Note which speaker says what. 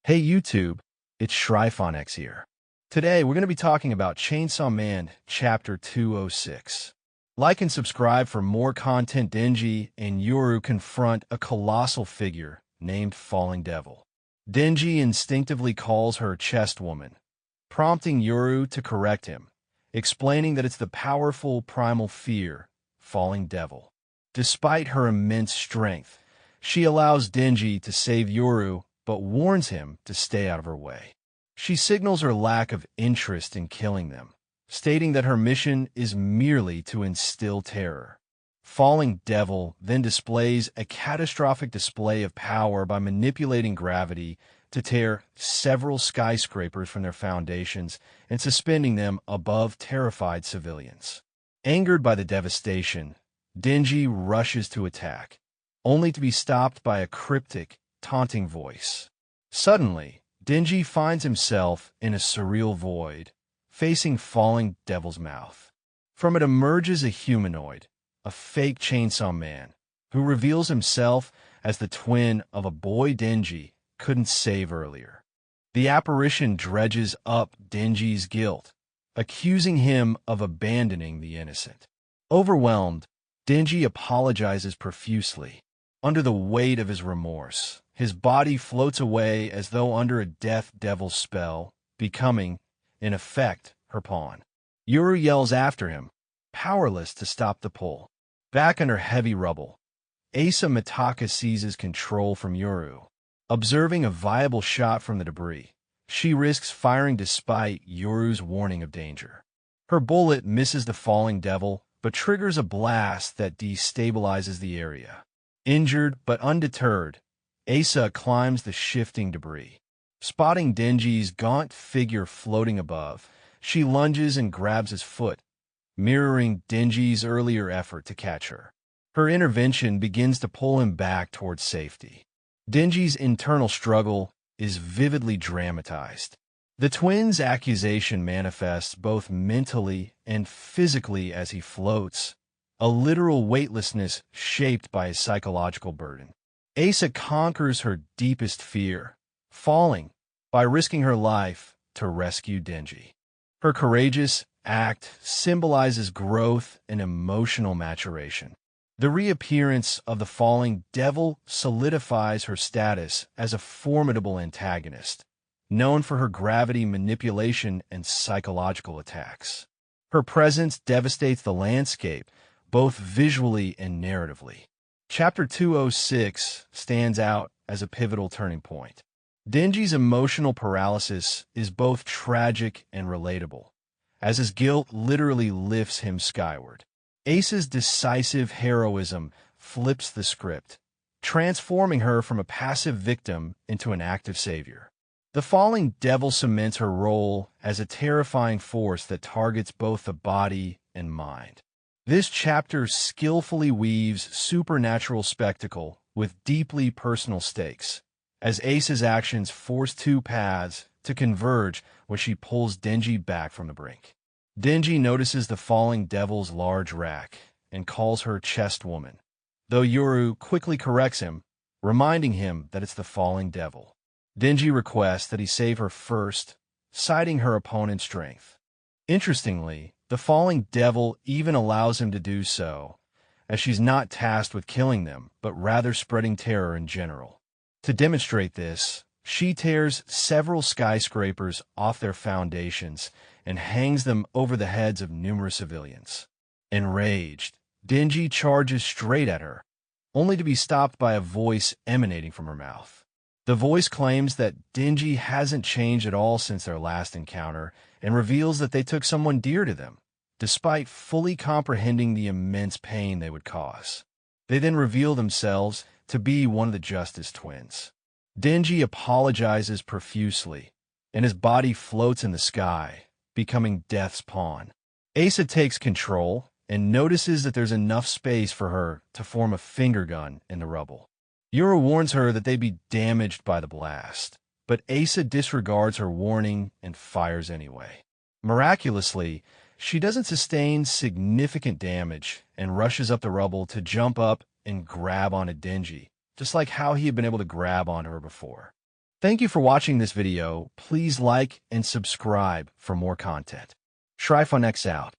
Speaker 1: Hey YouTube, it's ShryphonX here. Today we're going to be talking about Chainsaw Man Chapter 206. Like and subscribe for more content. Denji and Yoru confront a colossal figure named Falling Devil. Denji instinctively calls her Chest Woman, prompting Yoru to correct him, explaining that it's the powerful primal fear, Falling Devil. Despite her immense strength, she allows Denji to save Yoru but warns him to stay out of her way. She signals her lack of interest in killing them, stating that her mission is merely to instill terror. Falling Devil then displays a catastrophic display of power by manipulating gravity to tear several skyscrapers from their foundations and suspending them above terrified civilians. Angered by the devastation, Denji rushes to attack, only to be stopped by a cryptic, taunting voice. Suddenly, Denji finds himself in a surreal void, facing Falling Devil's mouth. From it emerges a humanoid, a fake Chainsaw Man, who reveals himself as the twin of a boy Denji couldn't save earlier. The apparition dredges up Denji's guilt, accusing him of abandoning the innocent. Overwhelmed, Denji apologizes profusely. Under the weight of his remorse, his body floats away as though under a death devil's spell, becoming, in effect, her pawn. Yoru yells after him, powerless to stop the pull. Back under heavy rubble, Asa Mitaka seizes control from Yoru. Observing a viable shot from the debris, she risks firing despite Yoru's warning of danger. Her bullet misses the Falling Devil, but triggers a blast that destabilizes the area. Injured but undeterred, Asa climbs the shifting debris. Spotting Denji's gaunt figure floating above, she lunges and grabs his foot, mirroring Denji's earlier effort to catch her. Her intervention begins to pull him back towards safety. Denji's internal struggle is vividly dramatized. The twins' accusation manifests both mentally and physically as he floats, a literal weightlessness shaped by his psychological burden. Asa conquers her deepest fear, falling, by risking her life to rescue Denji. Her courageous act symbolizes growth and emotional maturation. The reappearance of the Falling Devil solidifies her status as a formidable antagonist, known for her gravity manipulation and psychological attacks. Her presence devastates the landscape, both visually and narratively. Chapter 206 stands out as a pivotal turning point. Denji's emotional paralysis is both tragic and relatable, as his guilt literally lifts him skyward. Ace's decisive heroism flips the script, transforming her from a passive victim into an active savior. The Falling Devil cements her role as a terrifying force that targets both the body and mind. This chapter skillfully weaves supernatural spectacle with deeply personal stakes, as Ace's actions force two paths to converge when she pulls Denji back from the brink. Denji notices the Falling Devil's large rack and calls her Chest Woman, though Yoru quickly corrects him, reminding him that it's the Falling Devil. Denji requests that he save her first, citing her opponent's strength. Interestingly, the Falling Devil even allows him to do so, as she's not tasked with killing them, but rather spreading terror in general. To demonstrate this, she tears several skyscrapers off their foundations and hangs them over the heads of numerous civilians. Enraged, Denji charges straight at her, only to be stopped by a voice emanating from her mouth. The voice claims that Denji hasn't changed at all since their last encounter and reveals that they took someone dear to them, despite fully comprehending the immense pain they would cause. They then reveal themselves to be one of the Justice twins. Denji apologizes profusely, and his body floats in the sky, becoming Death's pawn. Asa takes control and notices that there's enough space for her to form a finger gun in the rubble. Yoru warns her that they'd be damaged by the blast, but Asa disregards her warning and fires anyway. Miraculously, she doesn't sustain significant damage and rushes up the rubble to jump up and grab onto Denji, just like how he had been able to grab onto her before. Thank you for watching this video. Please like and subscribe for more content. ShryphonX out.